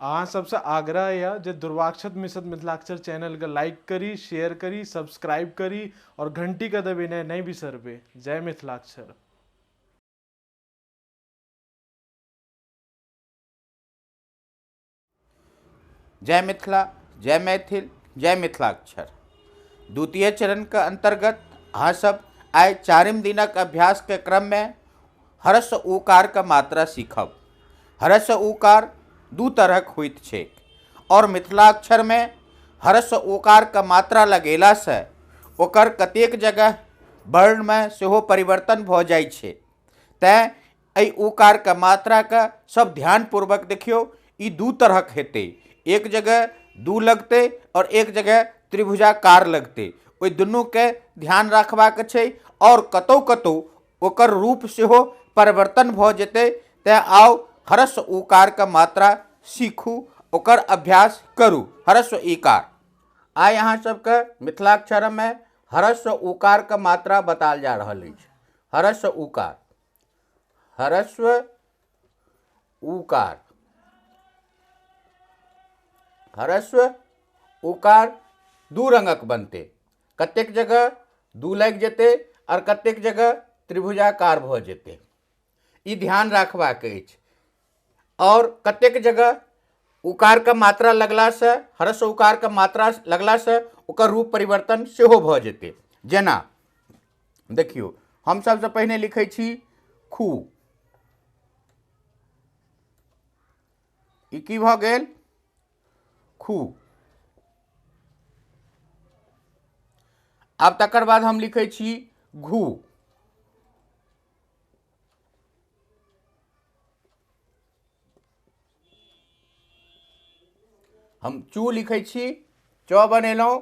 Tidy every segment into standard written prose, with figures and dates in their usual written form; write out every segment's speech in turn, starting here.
अहाँ सबसे आग्रह है जे दुर्वाक्षत मिशन मिथिलाक्षर चैनल के लाइक करी, शेयर करी, सब्सक्राइब करी और घंटी का दबाना नहीं बिसरबे। जय मिथिलाक्षर। जय मिथिला, जय मैथिल, जय मिथिलाक्षर। द्वितीय चरण के अंतर्गत अहाँ सब आइ चारिम दिनक अभ्यास के क्रम में ह्रस्व उकार के मात्रा सीखब। ह्रस्व उकार दू तरहक होइत छैक और मिथिलाक्षर में ह्रस्व उकार के मात्रा लगेला से ओकर कतेक जगह वर्ण में सेहो परिवर्तन भ जाइ छै। तैं एहि उकार के मात्रा के सब ध्यानपूर्वक देखियो। ई दू तरहक हेतै, एक जगह दू लगते और एक जगह त्रिभुजाकार लगते। ओहि दुनू के ध्यान रखबाक छै और कतौ कतौ ओकर रूप सेहो परिवर्तन भ जेतै। तैं आओ ह्रस्व उकार के मात्रा सीखू, ओकर अभ्यास करू। ह्रस्व इकार आइ अहाँ सबके मिथिलाक्षर में ह्रस्व उकार के मात्रा बताल जा रहल अछि। ह्रस्व उकार, ह्रस्व उकार, ह्रस्व उकार दू रंगक बनते। कतेक जगह दू लग जेते और कतेक जगह त्रिभुजाकार भ जेते। ई ध्यान रखबाक अछि। और कतेक जगह उकार के मात्रा लगला से, ह्रस्व उकार के मात्रा लगला से ओकर रूप परिवर्तन सेहो भ जेते। जेना देखियो, हम सबसे पहिने लिखै छी खू। ई की भ गेल? खू। आब तकर बाद हम लिखै छी घू। हम चू लिखै छी, च बनेलहुँ,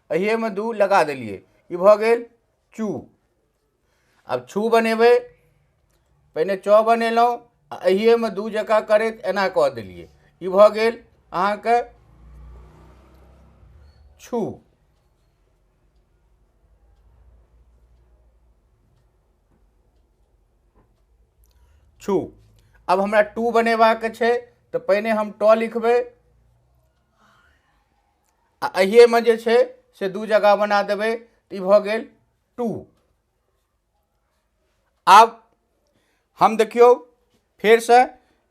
अहिए में दू लगा देलिए, ई भ गेल चू। अब छू बनेबै, पहिने च बनेलहुँ, अहिए में दू जगह करैत एना कऽ देलिए, ई भ गेल अहाँके छू। छू। अब हमरा टू बनेबाक छै, तो पहिने हम ट लिखबै, अहिए में जे छै से दू जगह बना देबै, तो ई भ गेल टू। आब हम देखियो फेर से,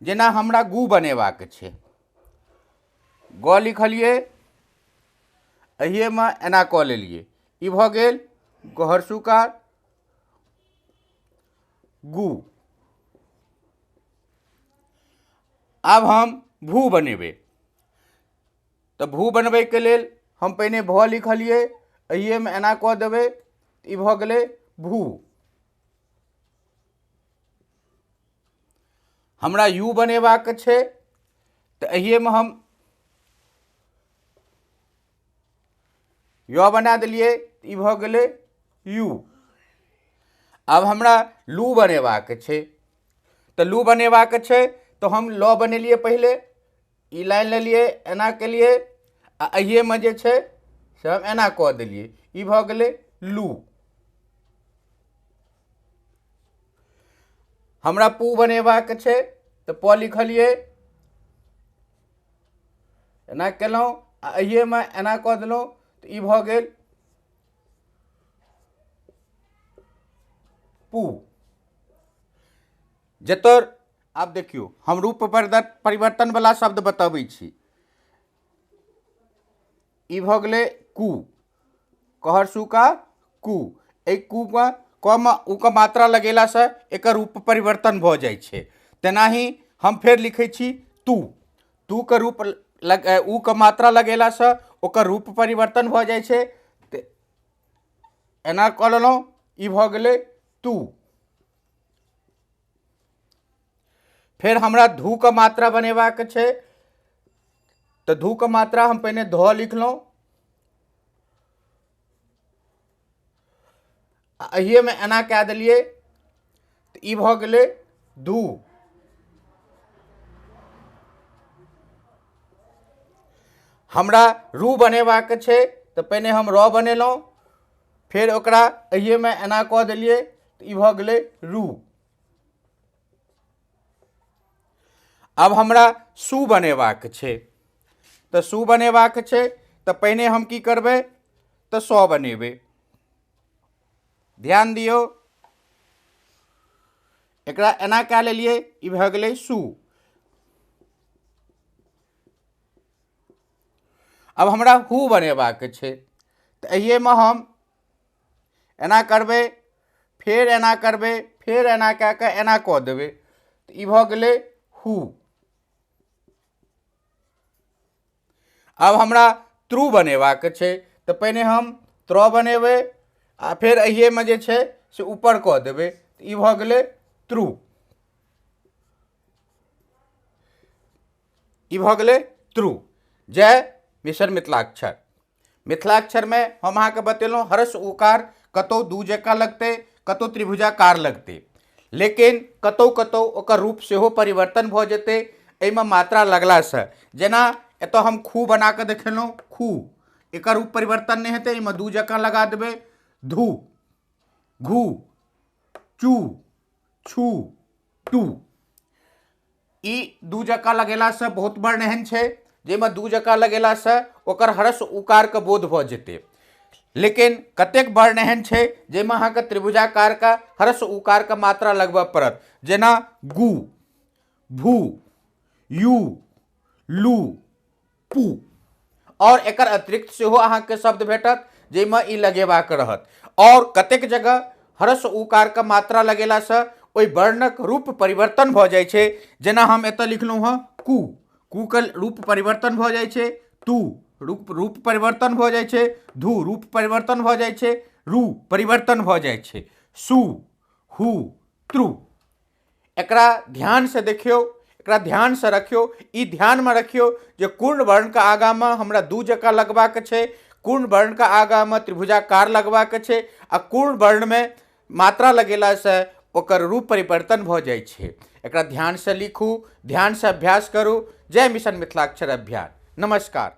जेना हमरा गू बनेबाक छै, ग लिखलिए, अहिए में एना कऽ लेलिए, ई भ गेल गहर्षुकार गू। आब हम भू बनेबै, तो भू बनबै के लेल हम पहिने भ लिखलिए, अहिए में एना कऽ देबै, ई भ गेलै भू। हमरा यू बनेबाक छै, तो अहिए में हम य बना देलिए, ई भ गेलै यू। अब हमरा लू बनेबाक छै, तो लू बनेबाक छै तो हम ल बनेलिए पहले, ई लाइन लेलिए, एना केलिए, अहिए में जे छै से हम एना कऽ देलिए, ई भ गेलै लू। हमरा पू बनेबाक छै, तो प लिखलिए, एना केलहुँ, अहिए में एना कऽ देलहुँ, तो ई भ गेल पू। जतर आब देखियो, हम रूप परिवर्तन वाला शब्द बताबै छी। ई भ गेलै कू, कहर्षु का कू। ए कू में क में उ के मात्रा लगेला से एकर रूप परिवर्तन भ जाइ छै। तेनाही हम फेर लिखै छी तू। तू के रूप उ के मात्रा लगेला से ओकर रूप परिवर्तन भ जाइ छै। एना कऽ लेलहुँ, ई भ गेलै तू। फिर हमरा धू के मात्रा बनेबाक छै, तो धू के मात्रा हम पहिने ध लिखलहुँ, अहिए में एना कऽ देलिए, तो ई भ गेलै धू। हमरा रू बनेबाक छै, तो पहिने हम र बनेलहुँ, फिर ओकरा अहिए में एना कऽ देलिए, तो ई भ गेलै रू। अब हमरा सु बनेबाक छै, तऽ सु बनेबाक छै तऽ पहिने हम की करबै तऽ स बनेबै। ध्यान दियौ, एकरा एना कए लेलियै, ई भऽ गेलै सु। अब हमरा हु बनेबाक छै, तऽ एहिमे हम एना करबै, फेर एना करबै, फेर एना कए कऽ एना कऽ देबै, तऽ ई भऽ गेलै हु। अब हमरात्रु बनेबाक छै, तऽ पहिने हम त्र बनेबै आ फेर एहिमे जे छै से ऊपर कऽ देबै, तऽ ई भऽ गेलैत्रु। ई भऽ गेलै त्रू। जय मिशन मिथिलाक्षर। मिथिलाक्षरमे हम अहाँके बतेलहुँ हर्ष उकार कतहु दू जकाँ लगतै, कतहु त्रिभुजाकार लगतै, लेकिन कतहु कतहु ओकर रूप सेहो परिवर्तन भऽ जेतै एहिमे मात्रा लगलासँ। जेना एतऽ हम खू बना कऽ देखेलहुँ, खू, एकर रूप परिवर्तन नहि हेतै, एहिमे दू जकाँ लगा देबै, धू, घू, चू, छू, टू। ई दू जकाँ लगेलासँ बहुत वर्ण एहन छै जाहिमे दू जकाँ लगेलासँ ओकर हर्ष उकारके बोध भऽ जेतै, लेकिन कतेक वर्ण एहन छै जाहिमे अहाँके त्रिभुजाकारके हर्ष उकारके मात्रा लगबऽ पड़त, जेना गु, भू, यू, लू, पू। और एकर अतिरिक्त सेहो अहाँके शब्द भेटत जाहिमे ई लगेबाक रहत। और कतेक जगह हर्ष उकारके मात्रा लगेलासँ ओहि वर्णक रूप परिवर्तन भऽ जाइ छै, जेना हम एतऽ लिखलहुँ हँ कू, कू के रूप परिवर्तन भऽ जाइ छै, तू रूप परिवर्तन भऽ जाइ छै, धू रूप परिवर्तन भऽ जाइ छै, रू परिवर्तन भऽ जाइ छै, सु, हु,त्रु। एकरा ध्यानसँ देखियौ, एकरा ध्यानसँ रखियौ, ई ध्यानमे रखियौ जे कोन वर्णके आगाँमे हमरा दू जकाँ लगबाक छै, कोन वर्णके आगाँमे त्रिभुजाकार लगबाक छै, आ कोन वर्णमे मात्रा लगेलासँ ओकर रूप परिवर्तन भऽ जाइ छै। एकरा ध्यानसँ लिखू, ध्यानसँ अभ्यास करू। जय मिशन मिथिलाक्षर अभियान। नमस्कार।